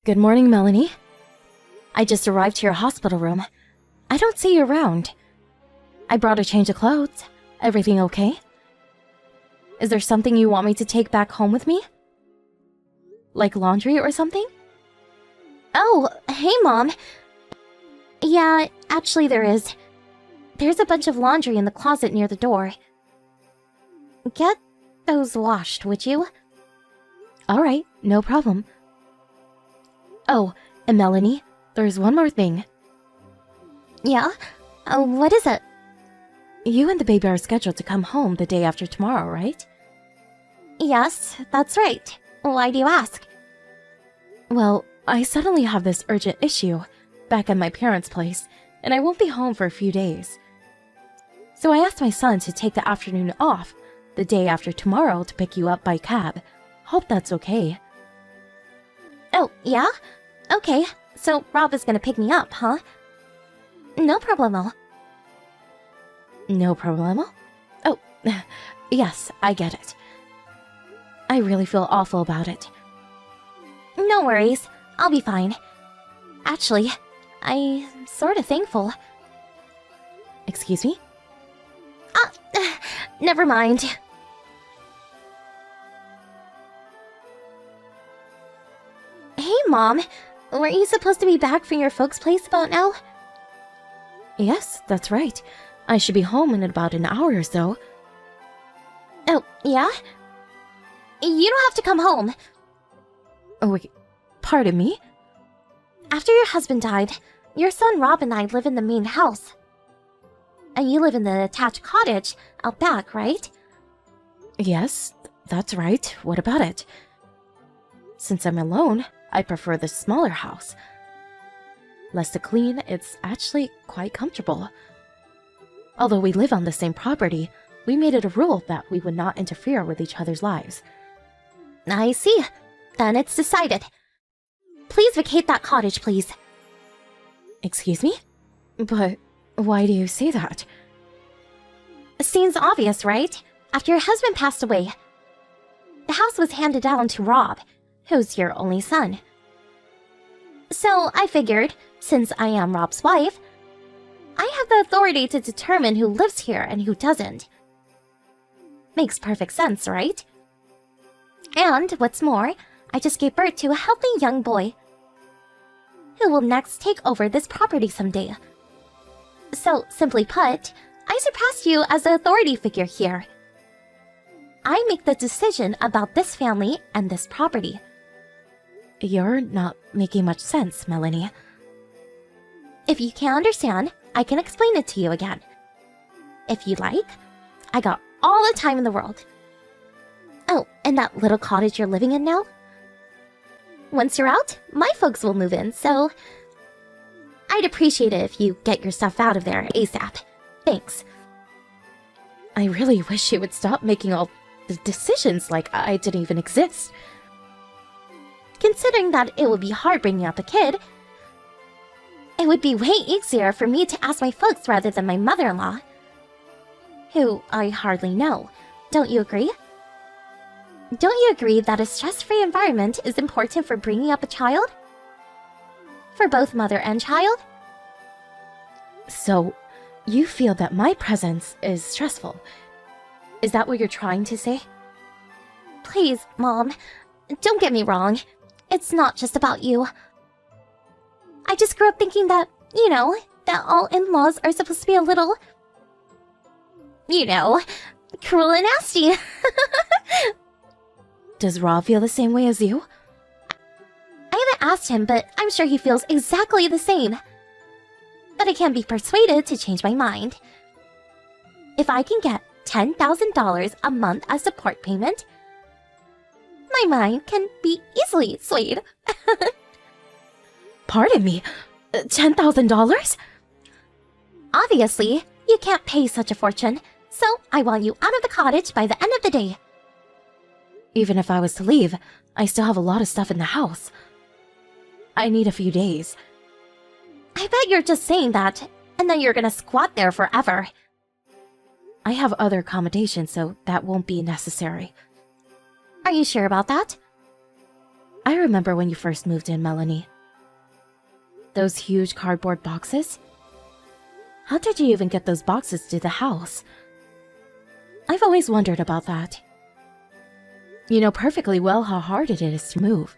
Good morning, Melanie. I just arrived to your hospital room. I don't see you around. I brought a change of clothes. Everything okay? Is there something you want me to take back home with me? Like laundry or something? Oh, hey, Mom. Yeah, actually there is. There's a bunch of laundry in the closet near the door. Get those washed, would you? Alright, no problem. Oh, and Melanie, there's one more thing. Yeah? What is it? You and the baby are scheduled to come home the day after tomorrow, right? Yes, that's right. Why do you ask? Well, I suddenly have this urgent issue back at my parents' place, and I won't be home for a few days. So I asked my son to take the afternoon off the day after tomorrow to pick you up by cab. Hope that's okay. Oh, yeah? Okay, so Rob is gonna pick me up, huh? No problemo. No problemo? Oh, yes, I get it. I really feel awful about it. No worries, I'll be fine. Actually, I'm sorta thankful. Excuse me? Never mind. Hey, Mom. Weren't you supposed to be back from your folks' place about now? Yes, that's right. I should be home in about an hour or so. Oh, yeah? You don't have to come home. Oh, wait, pardon me? After your husband died, your son Rob and I live in the main house. And you live in the attached cottage out back, right? Yes, that's right. What about it? Since I'm alone, I prefer the smaller house. Less to clean, it's actually quite comfortable. Although we live on the same property, we made it a rule that we would not interfere with each other's lives. I see. Then it's decided. Please vacate that cottage, please. Excuse me? But why do you say that? Seems obvious, right? After your husband passed away, the house was handed down to Rob, who's your only son. So I figured, since I am Rob's wife, I have the authority to determine who lives here and who doesn't. Makes perfect sense, right? And what's more, I just gave birth to a healthy young boy who will next take over this property someday. So, simply put, I surpass you as the authority figure here. I make the decision about this family and this property. You're not making much sense, Melanie. If you can't understand, I can explain it to you again. If you like, I got all the time in the world. Oh, and that little cottage you're living in now? Once you're out, my folks will move in, so I'd appreciate it if you get your stuff out of there ASAP. Thanks. I really wish you would stop making all the decisions like I didn't even exist. Considering that it would be hard bringing up a kid, it would be way easier for me to ask my folks rather than my mother-in-law, who I hardly know. Don't you agree? Don't you agree that a stress-free environment is important for bringing up a child? For both mother and child? So, you feel that my presence is stressful. Is that what you're trying to say? Please, Mom, don't get me wrong. It's not just about you. I just grew up thinking that, that all in-laws are supposed to be a little, cruel and nasty. Does Rob feel the same way as you? I haven't asked him, but I'm sure he feels exactly the same. But I can't be persuaded to change my mind. If I can get $10,000 a month as support payment, my mind can be easily swayed. Pardon me, $10,000? Obviously, you can't pay such a fortune, so I want you out of the cottage by the end of the day. Even if I was to leave, I still have a lot of stuff in the house. I need a few days. I bet you're just saying that, and then you're gonna squat there forever. I have other accommodations, so that won't be necessary. Are you sure about that? I remember when you first moved in, Melanie. Those huge cardboard boxes? How did you even get those boxes to the house? I've always wondered about that. You know perfectly well how hard it is to move.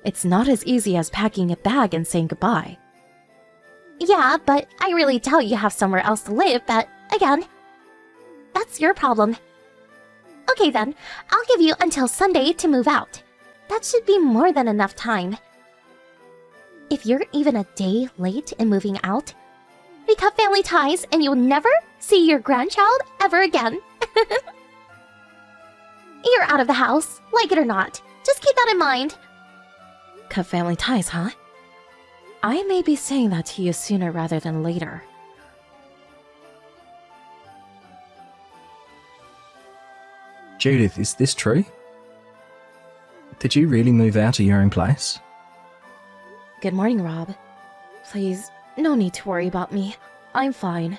It's not as easy as packing a bag and saying goodbye. Yeah, but I really doubt you have somewhere else to live, but again, that's your problem. Okay then, I'll give you until Sunday to move out. That should be more than enough time. If you're even a day late in moving out, we cut family ties and you'll never see your grandchild ever again. You're out of the house, like it or not. Just keep that in mind. Cut family ties, huh? I may be saying that to you sooner rather than later. Judith, is this true? Did you really move out of your own place? Good morning, Rob. Please, no need to worry about me. I'm fine.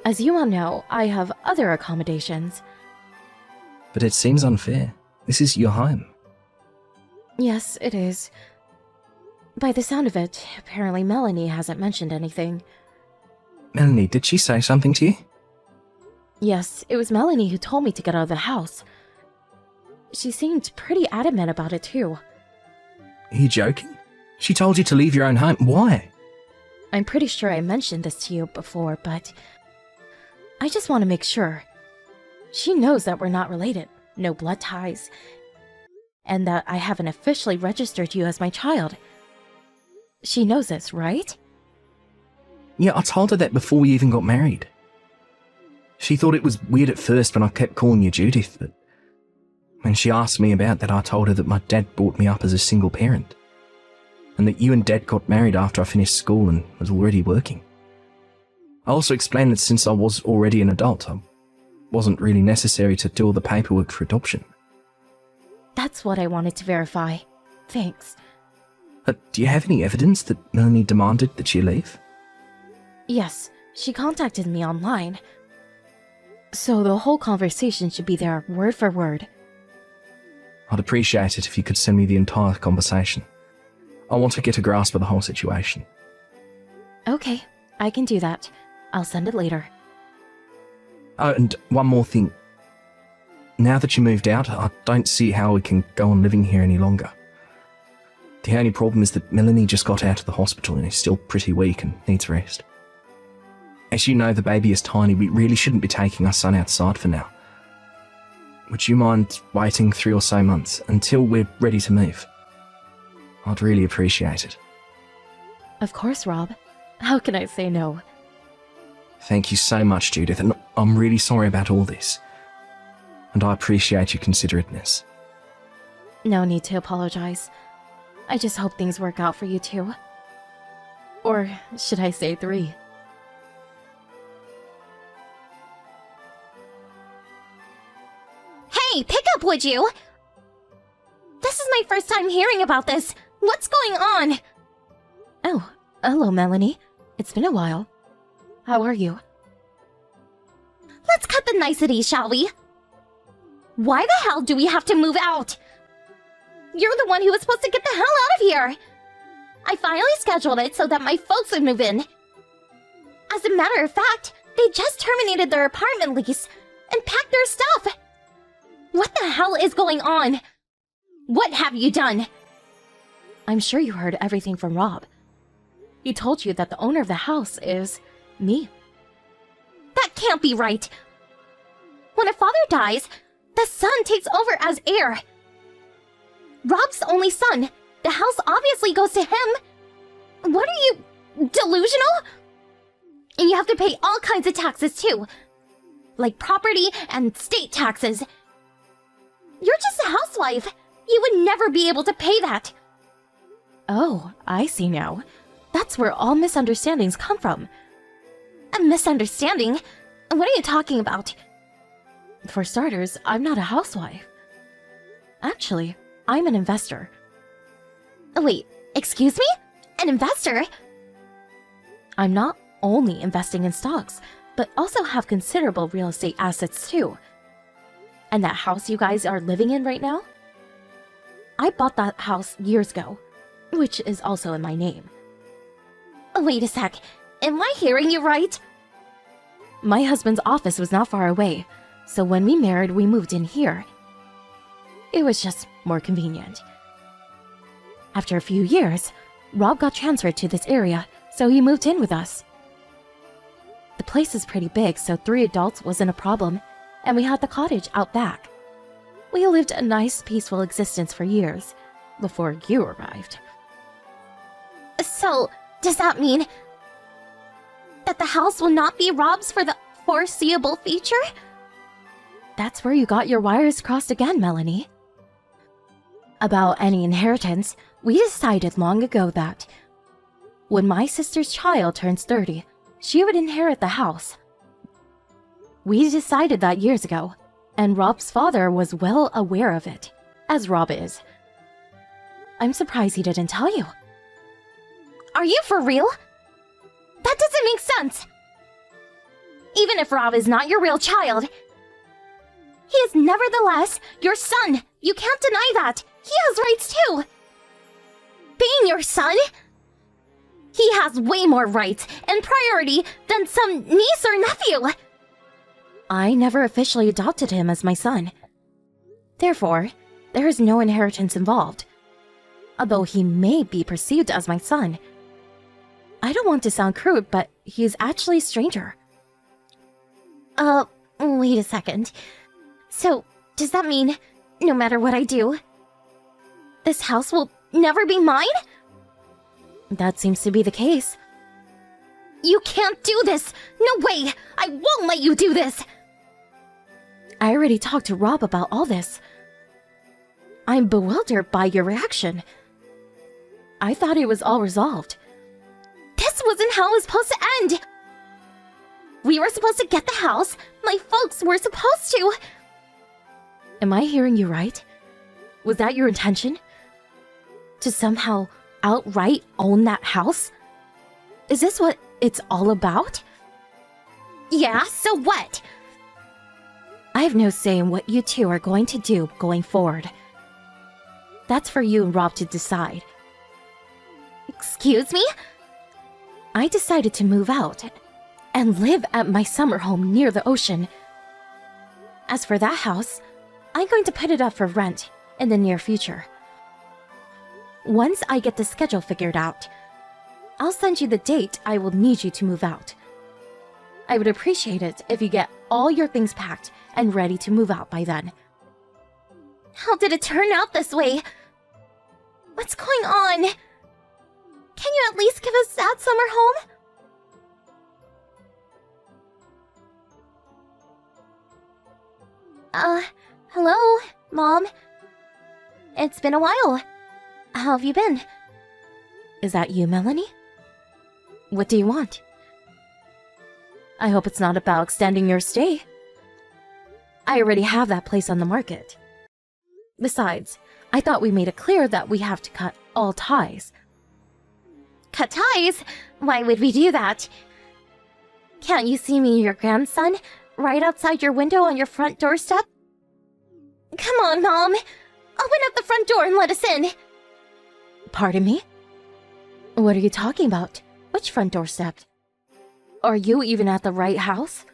As you all know, I have other accommodations. But it seems unfair. This is your home. Yes, it is. By the sound of it, apparently Melanie hasn't mentioned anything. Melanie, did she say something to you? Yes, it was Melanie who told me to get out of the house. She seemed pretty adamant about it too. Are you joking? She told you to leave your own home. Why? I'm pretty sure I mentioned this to you before, but I just want to make sure. She knows that we're not related, no blood ties, and that I haven't officially registered you as my child. She knows this, right? Yeah, I told her that before we even got married. She thought it was weird at first when I kept calling you Judith, but when she asked me about that, I told her that my dad brought me up as a single parent, and that you and Dad got married after I finished school and was already working. I also explained that since I was already an adult, I wasn't really necessary to do all the paperwork for adoption. That's what I wanted to verify. Thanks. Do you have any evidence that Melanie demanded that she leave? Yes, she contacted me online. So the whole conversation should be there word for word. I'd appreciate it if you could send me the entire conversation. I want to get a grasp of the whole situation. Okay, I can do that. I'll send it later. Oh, and one more thing. Now that you moved out, I don't see how we can go on living here any longer. The only problem is that Melanie just got out of the hospital and is still pretty weak and needs rest. As you know, the baby is tiny. We really shouldn't be taking our son outside for now. Would you mind waiting 3 or so months until we're ready to move? I'd really appreciate it. Of course, Rob. How can I say no? Thank you so much, Judith, and I'm really sorry about all this. And I appreciate your considerateness. No need to apologize. I just hope things work out for you two. Or should I say 3? Hey, pick up, would you? This is my first time hearing about this. What's going on? Oh, hello, Melanie. It's been a while. How are you? Let's cut the niceties, shall we? Why the hell do we have to move out? You're the one who was supposed to get the hell out of here. I finally scheduled it so that my folks would move in. As a matter of fact, they just terminated their apartment lease and packed their stuff. What the hell is going on? What have you done? I'm sure you heard everything from Rob. He told you that the owner of the house is me. That can't be right. When a father dies, the son takes over as heir. Rob's the only son. The house obviously goes to him. What are you, delusional? And you have to pay all kinds of taxes too. Like property and state taxes. You're just a housewife. You would never be able to pay that. Oh, I see now. That's where all misunderstandings come from. A misunderstanding? What are you talking about? For starters, I'm not a housewife. Actually, I'm an investor. Wait, excuse me? An investor? I'm not only investing in stocks, but also have considerable real estate assets too. And that house you guys are living in right now? I bought that house years ago, which is also in my name. Wait a sec. Am I hearing you right? My husband's office was not far away, so when we married, we moved in here. It was just more convenient. After a few years, Rob got transferred to this area, so he moved in with us. The place is pretty big, so 3 adults wasn't a problem, and we had the cottage out back. We lived a nice, peaceful existence for years, before you arrived. So, does that mean that the house will not be Rob's for the foreseeable future? That's where you got your wires crossed again, Melanie. About any inheritance, we decided long ago that when my sister's child turns 30, she would inherit the house. We decided that years ago, and Rob's father was well aware of it, as Rob is. I'm surprised he didn't tell you. Are you for real? That doesn't make sense. Even if Rob is not your real child, he is nevertheless your son. You can't deny that. He has rights too. Being your son, he has way more rights and priority than some niece or nephew. I never officially adopted him as my son. Therefore, there is no inheritance involved. Although he may be perceived as my son. I don't want to sound crude, but he is actually a stranger. Wait a second. So, does that mean no matter what I do, this house will never be mine? That seems to be the case. You can't do this! No way! I won't let you do this! I already talked to Rob about all this. I'm bewildered by your reaction. I thought it was all resolved. This wasn't how it was supposed to end! We were supposed to get the house. My folks were supposed to. Am I hearing you right? Was that your intention? To somehow outright own that house? Is this what it's all about? Yeah, so what? I have no say in what you two are going to do going forward. That's for you and Rob to decide. Excuse me? I decided to move out and live at my summer home near the ocean. As for that house, I'm going to put it up for rent in the near future. Once I get the schedule figured out, I'll send you the date I will need you to move out. I would appreciate it if you get all your things packed and ready to move out by then. How did it turn out this way? What's going on? Can you at least give us that summer home? Hello, Mom. It's been a while. How have you been? Is that you, Melanie? What do you want? I hope it's not about extending your stay. I already have that place on the market. Besides, I thought we made it clear that we have to cut all ties. Cut ties? Why would we do that? Can't you see me and your grandson right outside your window on your front doorstep? Come on, Mom. Open up the front door and let us in. Pardon me? What are you talking about? Which front doorstep? Are you even at the right house?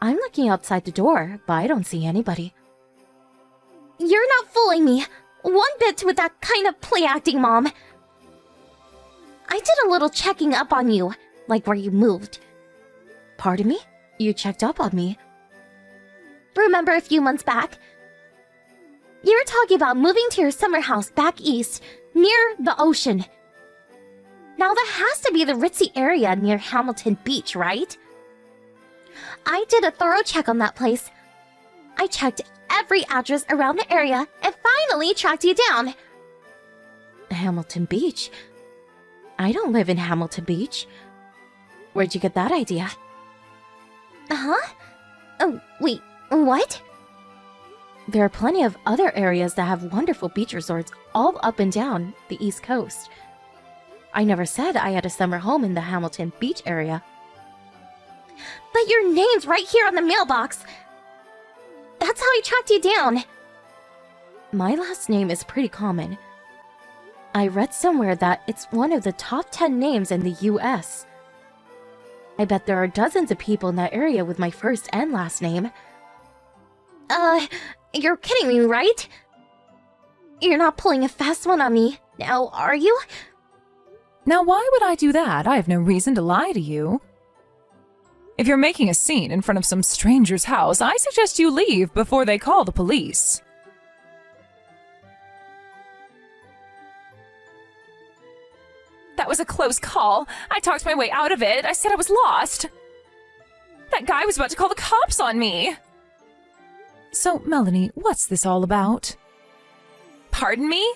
I'm looking outside the door, but I don't see anybody. You're not fooling me one bit with that kind of play acting, Mom. I did a little checking up on you, like where you moved. Pardon me? You checked up on me? Remember a few months back? You were talking about moving to your summer house back east, near the ocean. Now that has to be the ritzy area near Hamilton Beach, right? I did a thorough check on that place. I checked every address around the area and finally tracked you down. Hamilton Beach? I don't live in Hamilton Beach. Where'd you get that idea? Huh? Oh, wait, what? There are plenty of other areas that have wonderful beach resorts all up and down the East Coast. I never said I had a summer home in the Hamilton Beach area. But your name's right here on the mailbox. That's how I tracked you down. My last name is pretty common. I read somewhere that it's one of the top 10 names in the US. I bet there are dozens of people in that area with my first and last name. You're kidding me, right? You're not pulling a fast one on me, now are you? Now, why would I do that? I have no reason to lie to you. If you're making a scene in front of some stranger's house, I suggest you leave before they call the police. That was a close call. I talked my way out of it. I said I was lost. That guy was about to call the cops on me. So, Melanie, what's this all about? Pardon me?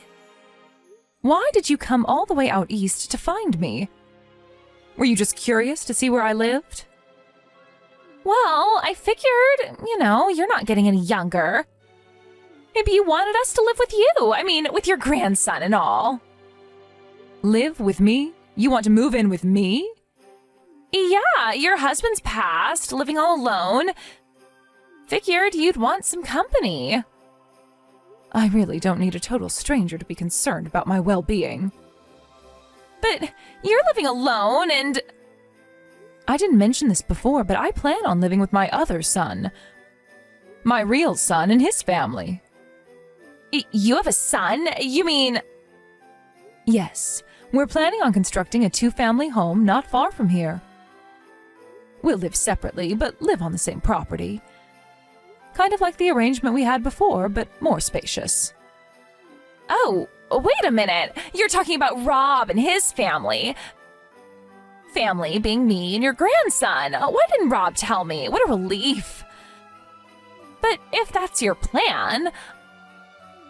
Why did you come all the way out east to find me? Were you just curious to see where I lived? Well, I figured, you're not getting any younger. Maybe you wanted us to live with you. I mean, with your grandson and all. Live with me? You want to move in with me? Yeah, your husband's passed, living all alone. Figured you'd want some company. I really don't need a total stranger to be concerned about my well-being. But you're living alone and... I didn't mention this before, but I plan on living with my other son. My real son and his family. You have a son? You mean... Yes, we're planning on constructing a 2-family home not far from here. We'll live separately, but live on the same property. Kind of like the arrangement we had before, but more spacious. Oh, wait a minute. You're talking about Rob and his family. Family being me and your grandson. Why didn't Rob tell me? What a relief. But if that's your plan,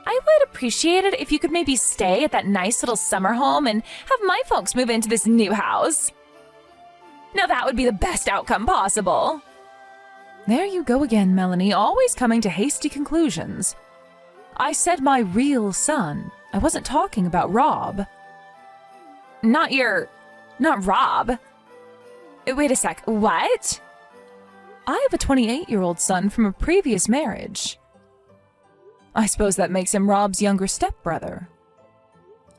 I would appreciate it if you could maybe stay at that nice little summer home and have my folks move into this new house. Now that would be the best outcome possible. There you go again, Melanie, always coming to hasty conclusions. I said my real son. I wasn't talking about Rob. Not Rob. Wait a sec, what? I have a 28-year-old son from a previous marriage. I suppose that makes him Rob's younger stepbrother.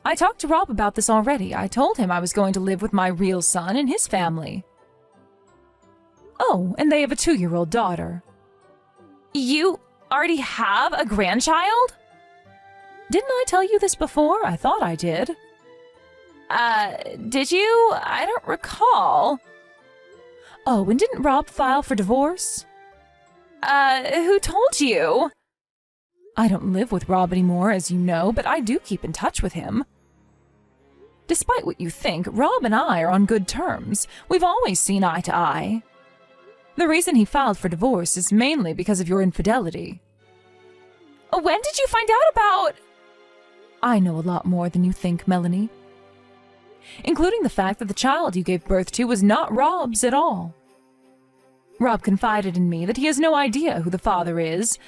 I talked to Rob about this already. I told him I was going to live with my real son and his family. Oh, and they have a 2-year-old daughter. You already have a grandchild? Didn't I tell you this before? I thought I did. Did you? I don't recall. Oh, and didn't Rob file for divorce? Who told you? I don't live with Rob anymore, as you know, but I do keep in touch with him. Despite what you think, Rob and I are on good terms. We've always seen eye to eye. The reason he filed for divorce is mainly because of your infidelity. When did you find out about... I know a lot more than you think, Melanie. Including the fact that the child you gave birth to was not Rob's at all. Rob confided in me that he has no idea who the father is.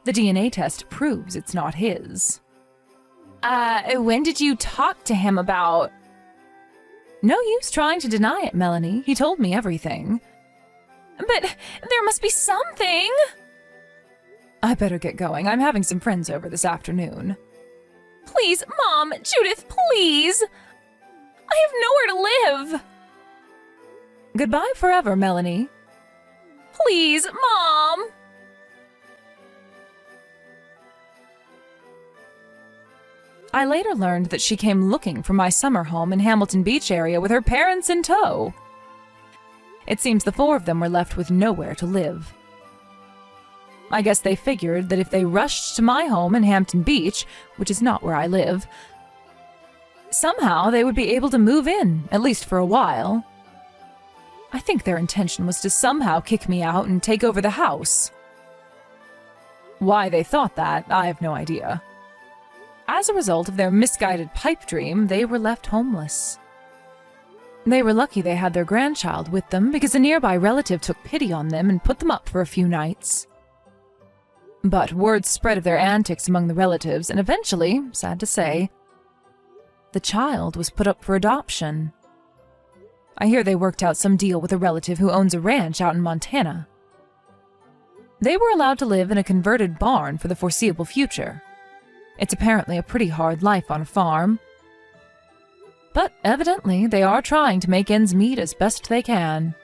The DNA test proves it's not his. When did you talk to him about... No use trying to deny it, Melanie. He told me everything. But there must be something. I better get going. I'm having some friends over this afternoon. Please, Mom, Judith, please. I have nowhere to live. Goodbye forever, Melanie. Please, Mom. I later learned that she came looking for my summer home in Hamilton Beach area with her parents in tow. It seems the 4 of them were left with nowhere to live. I guess they figured that if they rushed to my home in Hampton Beach, which is not where I live, somehow they would be able to move in, at least for a while. I think their intention was to somehow kick me out and take over the house. Why they thought that, I have no idea. As a result of their misguided pipe dream, they were left homeless. They were lucky they had their grandchild with them because a nearby relative took pity on them and put them up for a few nights. But word spread of their antics among the relatives, and eventually, sad to say, the child was put up for adoption. I hear they worked out some deal with a relative who owns a ranch out in Montana. They were allowed to live in a converted barn for the foreseeable future. It's apparently a pretty hard life on a farm. But evidently, they are trying to make ends meet as best they can.